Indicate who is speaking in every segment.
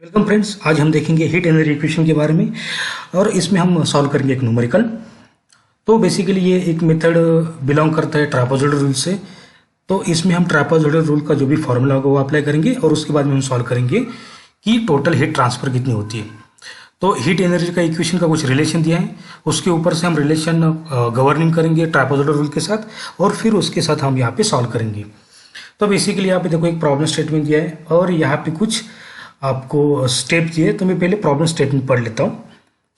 Speaker 1: Welcome friends, आज हम देखेंगे हीट एनर्जी इक्वेशन के बारे में और इसमें हम सॉल्व करेंगे एक न्यूमेरिकल। तो बेसिकली ये एक मेथड बिलोंग करता है ट्रापेजॉइडल रूल से। तो इसमें हम ट्रापेजॉइडल रूल का जो भी फॉर्मूला होगा वो अप्लाई करेंगे और उसके बाद में हम सॉल्व करेंगे कि टोटल हीट ट्रांसफर कितनी होती है। तो हीट एनर्जी का इक्वेशन का कुछ रिलेशन दिया है, उसके ऊपर से हम रिलेशन गवर्निंग करेंगे ट्रापेजॉइडल रूल के साथ और फिर उसके साथ हम यहाँ पे सॉल्व करेंगे। तो बेसिकली यहाँ पे देखो एक प्रॉब्लम स्टेटमेंट दिया है और यहाँ पे कुछ आपको स्टेप दिए। तो मैं पहले प्रॉब्लम स्टेटमेंट पढ़ लेता हूँ,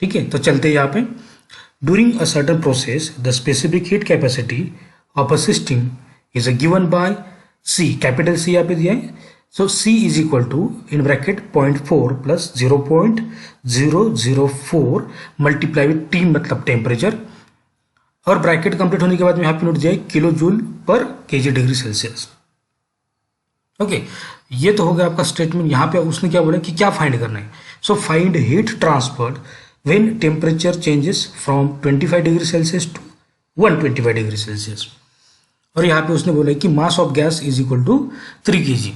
Speaker 1: ठीक है। तो चलते हैं यहाँ पे। During a certain process the specific heat capacity of a system is given by C, capital C यहाँ पे दिया है। So C is equal to in bracket 0.4 plus 0.004 multiply with T मतलब टेम्परेचर, और ब्रैकेट कंप्लीट होने के बाद में यहाँ पे नोट दिया है किलो जूल पर केजी डिग्री सेल्सियस। ओके, ये तो हो गया आपका स्टेटमेंट। यहाँ पे उसने क्या बोला कि क्या फाइंड करना है। So find heat transferred when temperature changes from 25 degree Celsius to 125 degree Celsius. और यहाँ पे उसने बोला कि mass of gas is equal to 3 kg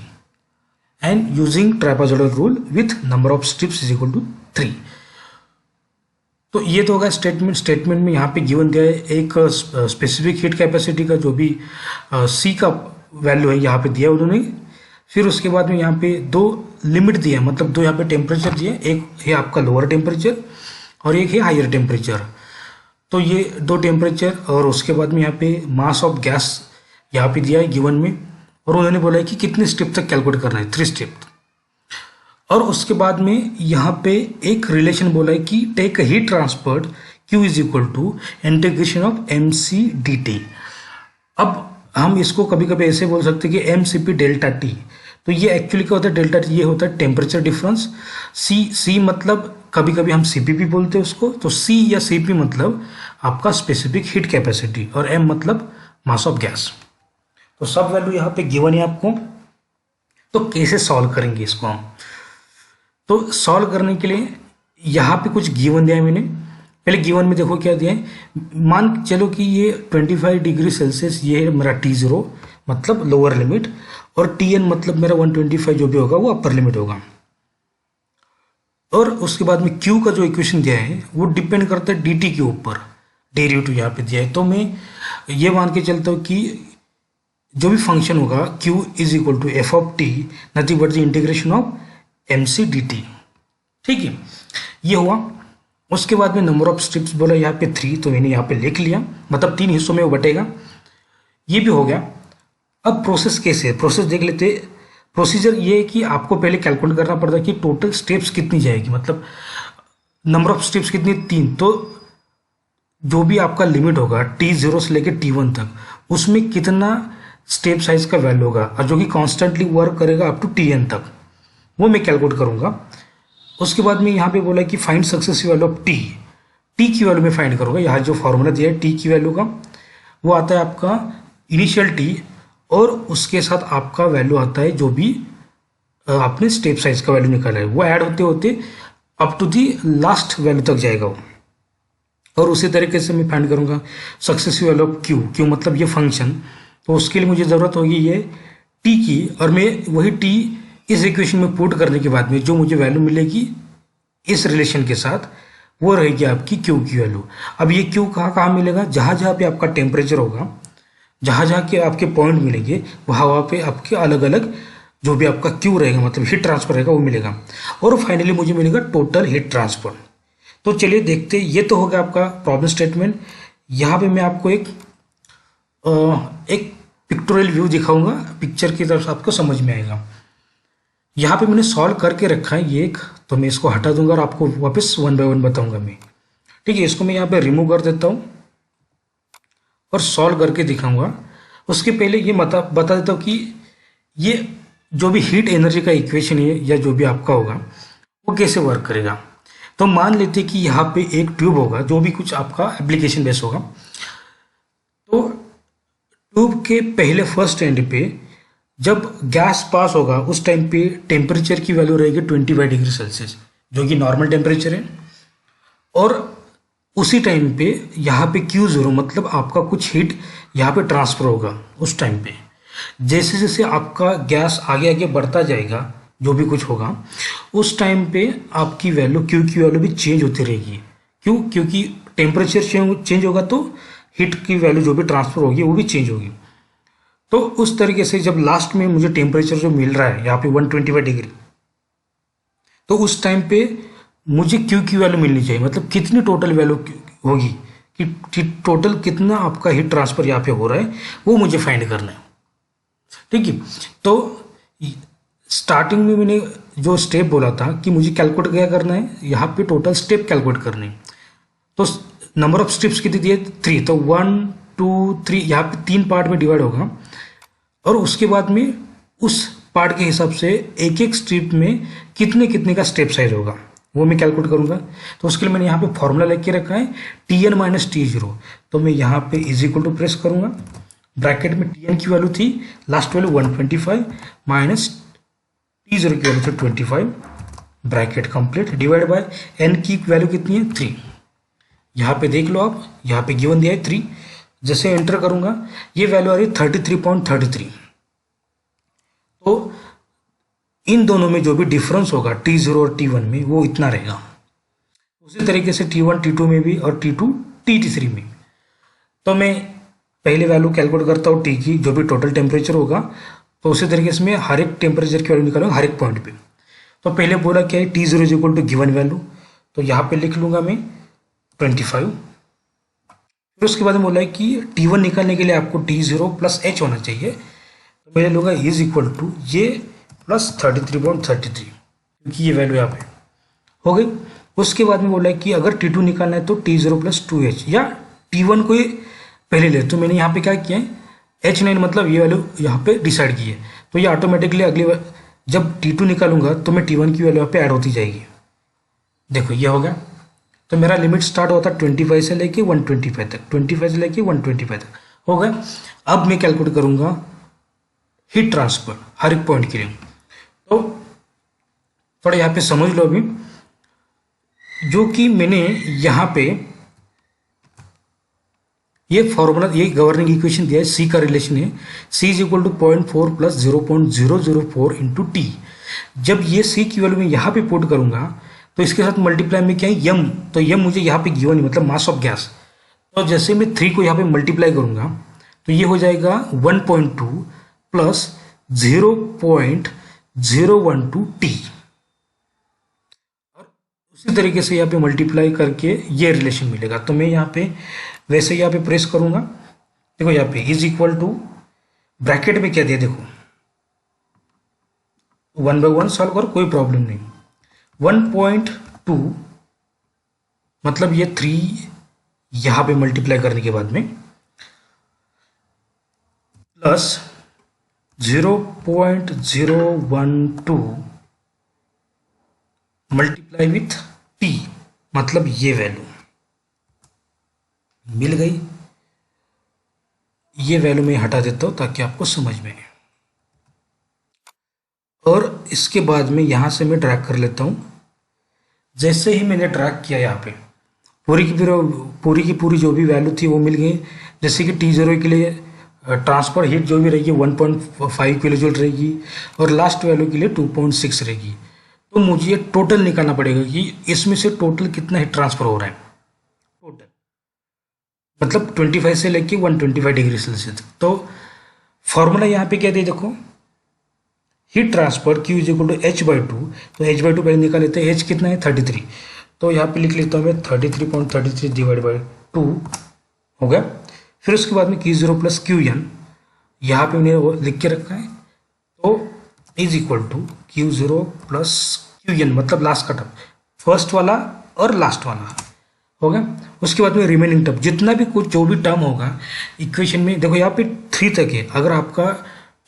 Speaker 1: and using trapezoidal rule with number of strips is equal to 3। तो ये तो होगा स्टेटमेंट में यहाँ पे गिवन दिया है एक स्पेसिफिक हीट कैपेसिटी का जो भी सी का वैल्यू है यहाँ पे दिया उन्होंने। फिर उसके बाद में यहाँ पे दो लिमिट दिए, मतलब दो यहाँ पे टेम्परेचर दिए, एक है आपका लोअर टेम्परेचर और एक है हायर टेम्परेचर। तो ये दो टेम्परेचर और उसके बाद में यहाँ पे मास ऑफ गैस यहाँ पे दिया है गिवन में, और उन्होंने बोला है कि कितने स्टेप तक कैलकुलेट करना है, 3 स्टेप। और उसके बाद में यहाँ पे एक रिलेशन बोला है कि take heat transferred Q is equal to integration of mc/dt। अब हम इसको कभी कभी ऐसे बोल सकते हैं कि mCp डेल्टा टी। तो ये एक्चुअली क्या होता है, डेल्टा टी ये होता है टेम्परेचर डिफरेंस। सी मतलब कभी कभी हम CP बोलते हैं उसको। तो C या CP मतलब आपका स्पेसिफिक हीट कैपेसिटी और M मतलब मास ऑफ गैस। तो सब वैल्यू यहाँ पे गिवन है आपको। तो कैसे सॉल्व करेंगे इसको हम। तो सॉल्व करने के लिए यहाँ पे कुछ गिवन दिया है मैंने। पहले गिवन में देखो क्या दिया है। मान चलो कि ये 25 डिग्री सेल्सियस ये है मेरा T0 मतलब लोअर लिमिट, और Tn मतलब मेरा 125 जो भी होगा वो अपर लिमिट होगा। और उसके बाद में Q का जो इक्वेशन दिया है वो डिपेंड करता है dt के ऊपर, डेरिवेटिव यहाँ पे दिया है। तो मैं ये मान के चलता हूँ कि जो भी फंक्शन होगा Q is equal to f of t nothing but the integration of mc/dt, ठीक है। ये हुआ। उसके बाद में नंबर ऑफ स्ट्रिप्स बोला यहाँ पे 3, तो मैंने यहाँ पे लिख लिया, मतलब 3 हिस्सों में वो बटेगा। ये भी हो गया। अब प्रोसेस कैसे है, प्रोसेस देख लेते। प्रोसीजर ये है कि आपको पहले कैलकुलेट करना पड़ता है कि टोटल स्टेप्स कितनी जाएगी, मतलब नंबर ऑफ स्टेप्स कितनी, 3। तो जो भी आपका लिमिट होगा T0 से लेकर T1 तक, उसमें कितना स्टेप साइज का वैल्यू होगा और जो कि कॉन्स्टेंटली वर्क करेगा अप टू Tn तक, वो मैं कैलकुलेट करूंगा। उसके बाद में यहाँ पे बोला कि find successive value of T की वैल्यू में फाइंड करूँगा। यहाँ जो फॉर्मूला दिया है टी की वैल्यू का वो आता है आपका इनिशियल टी, और उसके साथ आपका वैल्यू आता है जो भी आपने स्टेप साइज का वैल्यू निकाला है, वो ऐड होते होते up to the last value तक जाएगा वो। और उसी तरीके से मैं फाइंड करूँगा सक्सेसिव वैल्यू ऑफ क्यू मतलब ये फंक्शन। तो उसके लिए मुझे ज़रूरत होगी ये टी की, और मैं वही टी इस इक्वेशन में पुट करने के बाद में जो मुझे वैल्यू मिलेगी इस रिलेशन के साथ, वो रहेगी आपकी क्यू की वैल्यू। अब ये क्यू कहाँ मिलेगा, जहाँ जहाँ पे आपका टेम्परेचर होगा, जहाँ जहाँ के आपके पॉइंट मिलेंगे वहाँ पे आपके अलग अलग जो भी आपका क्यू रहेगा, मतलब हीट ट्रांसफर रहेगा वो मिलेगा। और फाइनली मुझे मिलेगा टोटल हीट ट्रांसफर। तो चलिए देखते। ये तो होगा आपका प्रॉब्लम स्टेटमेंट। यहाँ पे मैं आपको एक पिक्टोरियल व्यू दिखाऊंगा, पिक्चर की तरफ से आपको समझ में आएगा। यहाँ पे मैंने सॉल्व करके रखा है ये एक, तो मैं इसको हटा दूंगा और आपको वापस 1 बाय 1 बताऊंगा मैं, ठीक है। इसको मैं यहाँ पे रिमूव कर देता हूँ और सॉल्व करके दिखाऊंगा। उसके पहले ये बता देता हूँ कि ये जो भी हीट एनर्जी का इक्वेशन है या जो भी आपका होगा वो कैसे वर्क करेगा। तो मान लेते कि यहाँ पे एक ट्यूब होगा, जो भी कुछ आपका एप्लीकेशन बेस होगा। तो ट्यूब के पहले फर्स्ट एंड पे जब गैस पास होगा उस टाइम पे टेम्परेचर की वैल्यू रहेगी 25 डिग्री सेल्सियस, जो कि नॉर्मल टेम्परेचर है। और उसी टाइम पे यहाँ पे Q0 मतलब आपका कुछ हीट यहाँ पे ट्रांसफर होगा उस टाइम पे। जैसे जैसे आपका गैस आगे आगे बढ़ता जाएगा जो भी कुछ होगा उस टाइम पे आपकी वैल्यू क्यू की वैल्यू भी चेंज होती रहेगी। क्यों? क्योंकि टेम्परेचर चेंज होगा तो हीट की वैल्यू जो भी ट्रांसफर होगी वो भी चेंज होगी। तो उस तरीके से जब लास्ट में मुझे टेम्परेचर जो मिल रहा है यहाँ पे 125 डिग्री, तो उस टाइम पे मुझे क्यू की वैल्यू मिलनी चाहिए, मतलब कितनी टोटल वैल्यू होगी कि टोटल कितना आपका हीट ट्रांसफर यहाँ पे हो रहा है वो मुझे फाइंड करना है। ठीक है, तो स्टार्टिंग में मैंने जो स्टेप बोला था कि मुझे कैलकुलेट क्या करना है, यहाँ पे टोटल स्टेप कैलकुलेट करने हैं। तो नंबर ऑफ स्टेप्स कितनी दिए? 3। तो 1 2 3 यहाँ पे 3 पार्ट में डिवाइड होगा और उसके बाद में उस पार्ट के हिसाब से एक एक स्ट्रिप में कितने कितने का स्टेप साइज होगा वो मैं कैलकुलेट करूंगा। तो उसके लिए मैंने यहाँ पे फॉर्मूला लेके रखा है Tn माइनस T0। तो मैं यहाँ पे इज इक्वल टू प्रेस करूंगा, ब्रैकेट में Tn की वैल्यू थी लास्ट वैल्यू 125 माइनस T0 की वैल्यू थी 25, bracket complete, divide by n की वैल्यू कितनी है 3। यहाँ पे देख लो आप, यहाँ पे गिवन दिया है 3। जैसे एंटर करूंगा ये वैल्यू आ रही है 33.33। तो इन दोनों में जो भी डिफरेंस होगा T0 और T1 में वो इतना रहेगा। उसी तरीके से T1 T2 में भी और T2 T3 में। तो मैं पहले वैल्यू कैलकुलेट करता हूँ T की, जो भी टोटल टेम्परेचर होगा। तो उसी तरीके से मैं हर एक टेम्परेचर की वैल्यू निकालूंगा हर एक पॉइंट पे। तो पहले बोला क्या है, T0 is equal to given value, तो यहाँ पे लिख लूंगा मैं 25। फिर उसके बाद में बोला है कि T1 निकालने के लिए आपको T0 प्लस H होना चाहिए। तो मैं लूँगा इज इक्वल टू ये प्लस 33.33, क्योंकि ये वैल्यू यहाँ पे हो गई। उसके बाद में बोला है कि अगर T2 निकालना है तो T0 प्लस 2H या T1 को पहले ले। तो मैंने यहाँ पे क्या किया है H9 मतलब ये वैल्यू यहाँ पे डिसाइड की है। तो ये ऑटोमेटिकली अगली जब T2 निकालूंगा तो मैं T1 की वैल्यू यहाँ पे ऐड होती जाएगी। देखो ये हो गया। तो मेरा लिमिट स्टार्ट होता है 25 से लेके 125 तक, 25 से लेके 125 तक हो गया। अब मैं कैलकुलेट करूंगा हीट ट्रांसफर हर एक पॉइंट के लिए। तो थोड़ा यहाँ पे समझ लो अभी, जो कि मैंने यहाँ पे ये फॉर्मूला, ये गवर्निंग इक्वेशन दिया है, सी का रिलेशन है, C is equal to 0.4 plus 0.004 into T. जब ये सी की वैल्यू मैं यहाँ पे पुट करूंगा तो इसके साथ मल्टीप्लाई में क्या है यम, तो यम मुझे यहाँ पे गिवन है, मतलब मास ऑफ गैस। तो जैसे मैं 3 को यहाँ पे मल्टीप्लाई करूंगा तो ये हो जाएगा 1.2 प्लस 0.012 टी। और उसी तरीके से यहाँ पे मल्टीप्लाई करके ये रिलेशन मिलेगा। तो मैं यहाँ पे वैसे यहाँ पे प्रेस करूंगा, देखो यहाँ पे इज इक्वल टू ब्रैकेट में क्या दिया, देखो 1 बाय 1 सॉल्व करो कोई प्रॉब्लम नहीं। 1.2 मतलब ये 3 यहां पे मल्टीप्लाई करने के बाद में प्लस 0.012 मल्टीप्लाई विथ टी, मतलब ये वैल्यू मिल गई। ये वैल्यू मैं हटा देता हूं ताकि आपको समझ में आए। और इसके बाद में यहां से मैं ड्रैग कर लेता हूं। जैसे ही मैंने ड्रैग किया यहाँ पे पूरी की पूरी जो भी वैल्यू थी वो मिल गई। जैसे कि T0 के लिए ट्रांसफर हीट जो भी रहेगी 1.5 किलो जूल रहेगी और लास्ट वैल्यू के लिए 2.6 रहेगी। तो मुझे ये टोटल निकालना पड़ेगा कि इसमें से टोटल कितना हीट ट्रांसफर हो रहा है, टोटल मतलब 25 से लेके 125 डिग्री सेल्सियस। तो फॉर्मूला यहाँ पे क्या दे, देखो heat transfer Q is equal to H/2। तो H/2 पहले निकाल लेते हैं, H कितना है 33। तो यहाँ पे लिख लेता हूँ मैं 33.33 डिवाइड बाई 2 हो गया। फिर उसके बाद में Q0 प्लस Qn यहाँ पे मैंने वो लिख के रखा है। तो is equal to Q0 plus Qn मतलब लास्ट का टर्म, फर्स्ट वाला और लास्ट वाला हो गया। उसके बाद में रिमेनिंग टर्म जितना भी कुछ जो भी टर्म होगा इक्वेशन में, देखो यहाँ पे 3 तक है। अगर आपका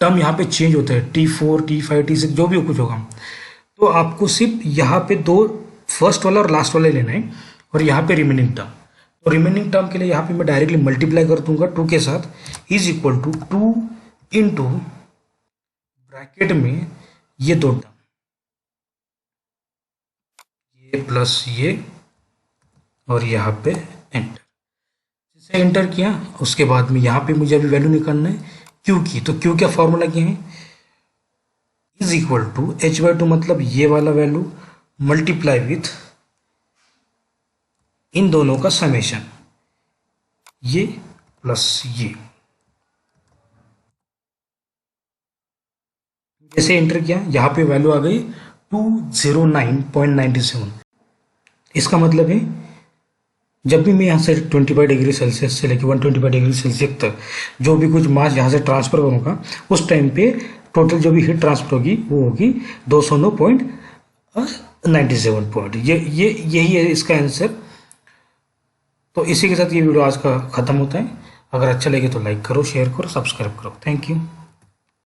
Speaker 1: टर्म यहाँ पे चेंज होता है T4 T5 T6 जो भी कुछ होगा, तो आपको सिर्फ यहाँ पे 2 फर्स्ट वाला और लास्ट वाला लेना है और यहाँ पे रिमेनिंग टर्म। तो रिमेनिंग टर्म के लिए यहाँ पे मैं डायरेक्टली मल्टीप्लाई कर दूंगा 2 के साथ, is equal to 2 into bracket में ये 2 टर्म, ये प्लस ये और यहाँ पे एंटर। जैसे एंटर किया उसके बाद में यहाँ पे मुझे अभी वैल्यू निकालना है Q की। तो Q का फॉर्मूला क्या है, इज इक्वल टू h/2 मतलब ये वाला वैल्यू मल्टीप्लाई विथ इन दोनों का समेशन, ये प्लस ये। जैसे एंटर किया यहाँ पे वैल्यू आ गई 209.97। इसका मतलब है जब भी मैं यहाँ से 25 डिग्री सेल्सियस से लेकर 125 डिग्री सेल्सियस तक जो भी कुछ मास यहाँ से ट्रांसफर करूँगा उस टाइम पे टोटल जो भी हीट ट्रांसफर होगी वो होगी 209.97 पॉइंट। यही है इसका आंसर। तो इसी के साथ ये वीडियो आज का ख़त्म होता है। अगर अच्छा लगे तो लाइक करो, शेयर करो, सब्सक्राइब करो। Thank you.